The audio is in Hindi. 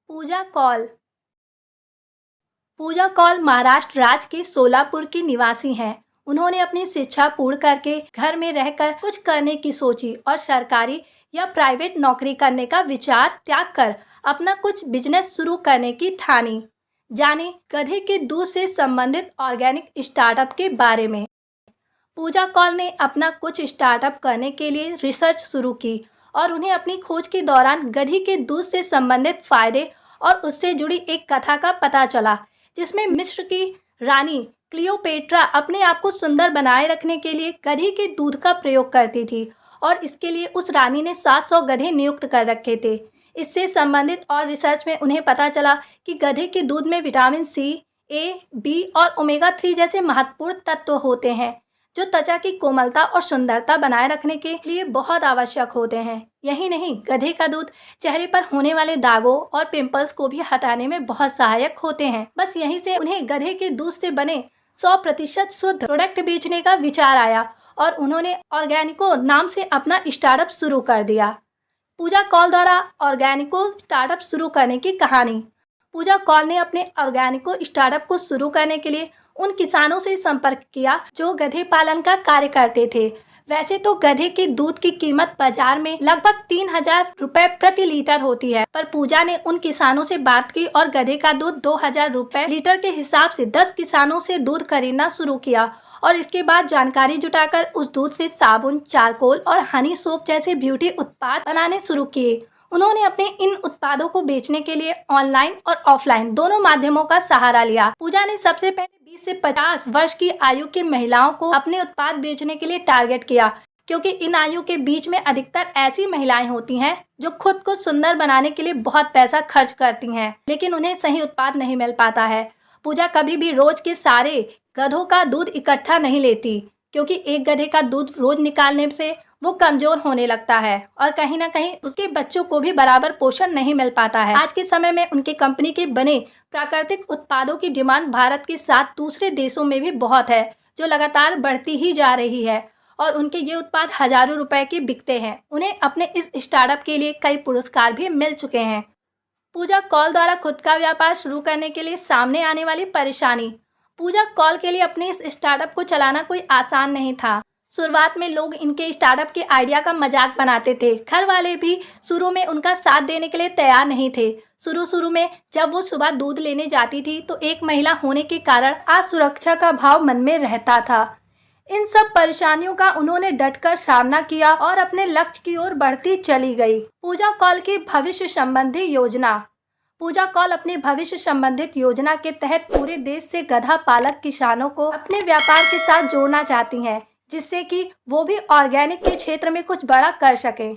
पूजा कौल। पूजा कौल महाराष्ट्र राज्य के सोलापुर की निवासी हैं। उन्होंने अपनी शिक्षा पूर्ण करके घर में रहकर कुछ करने की सोची और सरकारी या प्राइवेट नौकरी करने का विचार त्याग कर अपना कुछ बिजनेस शुरू करने की ठानी। जाने गधे के दूध से संबंधित ऑर्गेनिक स्टार्टअप के बारे में। पूजा कौल ने अपना कुछ स्टार्टअप करने के लिए रिसर्च शुरू की और उन्हें अपनी खोज के दौरान गधी के दूध से संबंधित फायदे और उससे जुड़ी एक कथा का पता चला, जिसमें मिस्र की रानी क्लियोपेट्रा अपने आप को सुंदर बनाए रखने के लिए गधी के दूध का प्रयोग करती थी और इसके लिए उस रानी ने 700 गधे नियुक्त कर रखे थे। इससे संबंधित और रिसर्च में उन्हें पता चला कि गधे के दूध में विटामिन सी, ए, बी और ओमेगा 3 जैसे महत्वपूर्ण तत्व होते हैं, जो त्वचा की कोमलता और सुंदरता बनाए रखने के लिए बहुत आवश्यक होते हैं। यही नहीं, गधे का दूध चेहरे पर होने वाले दागों और पिंपल्स को भी हटाने में बहुत सहायक होते हैं। बस यहीं से उन्हें गधे के दूध से बने 100% शुद्ध प्रोडक्ट बेचने का विचार आया और उन्होंने ऑर्गेनिको नाम से अपना स्टार्टअप शुरू कर दिया। पूजा कौल द्वारा ऑर्गेनिको स्टार्टअप शुरू करने की कहानी। पूजा कौल ने अपने ऑर्गेनिको स्टार्टअप को शुरू करने के लिए उन किसानों से संपर्क किया जो गधे पालन का कार्य करते थे। वैसे तो गधे के दूध की कीमत बाजार में लगभग 3000 रुपए प्रति लीटर होती है, पर पूजा ने उन किसानों से बात की और गधे का दूध 2000 रुपए लीटर के हिसाब से 10 किसानों से दूध खरीदना शुरू किया और इसके बाद जानकारी जुटाकर उस दूध से साबुन, चारकोल और हनी सोप जैसे ब्यूटी उत्पाद बनाने शुरू किए। उन्होंने अपने इन उत्पादों को बेचने के लिए ऑनलाइन और ऑफलाइन दोनों माध्यमों का सहारा लिया। पूजा ने सबसे पहले 20 से 50 वर्ष की आयु की महिलाओं को अपने उत्पाद बेचने के लिए टारगेट किया, क्योंकि इन आयु के बीच में अधिकतर ऐसी महिलाएं होती हैं जो खुद को सुंदर बनाने के लिए बहुत पैसा खर्च करती हैं, लेकिन उन्हें सही उत्पाद नहीं मिल पाता है। पूजा कभी भी रोज के सारे गधों का दूध इकट्ठा नहीं लेती, क्योंकि एक गधे का दूध रोज निकालने से वो कमजोर होने लगता है और कहीं ना कहीं उसके बच्चों को भी बराबर पोषण नहीं मिल पाता है। आज के समय में उनके कंपनी के बने प्राकृतिक उत्पादों की डिमांड भारत के साथ दूसरे देशों में भी बहुत है, जो लगातार बढ़ती ही जा रही है और उनके ये उत्पाद हजारों रुपए के बिकते हैं। उन्हें अपने इस स्टार्टअप के लिए कई पुरस्कार भी मिल चुके हैं। पूजा कौल द्वारा खुद का व्यापार शुरू करने के लिए सामने आने वाली परेशानी। पूजा कौल के लिए अपने इस स्टार्टअप को चलाना कोई आसान नहीं था। शुरुआत में लोग इनके स्टार्टअप के आइडिया का मजाक बनाते थे। घर वाले भी शुरू में उनका साथ देने के लिए तैयार नहीं थे। शुरू में जब वो सुबह दूध लेने जाती थी तो एक महिला होने के कारण असुरक्षा का भाव मन में रहता था। इन सब परेशानियों का उन्होंने डटकर सामना किया और अपने लक्ष्य की ओर बढ़ती चली गई। पूजा कौल की भविष्य संबंधी योजना। पूजा कौल अपने भविष्य संबंधित योजना के तहत पूरे देश से गधा पालक किसानों को अपने व्यापार के साथ जोड़ना चाहती हैं, जिससे कि वो भी ऑर्गेनिक के क्षेत्र में कुछ बड़ा कर सकें।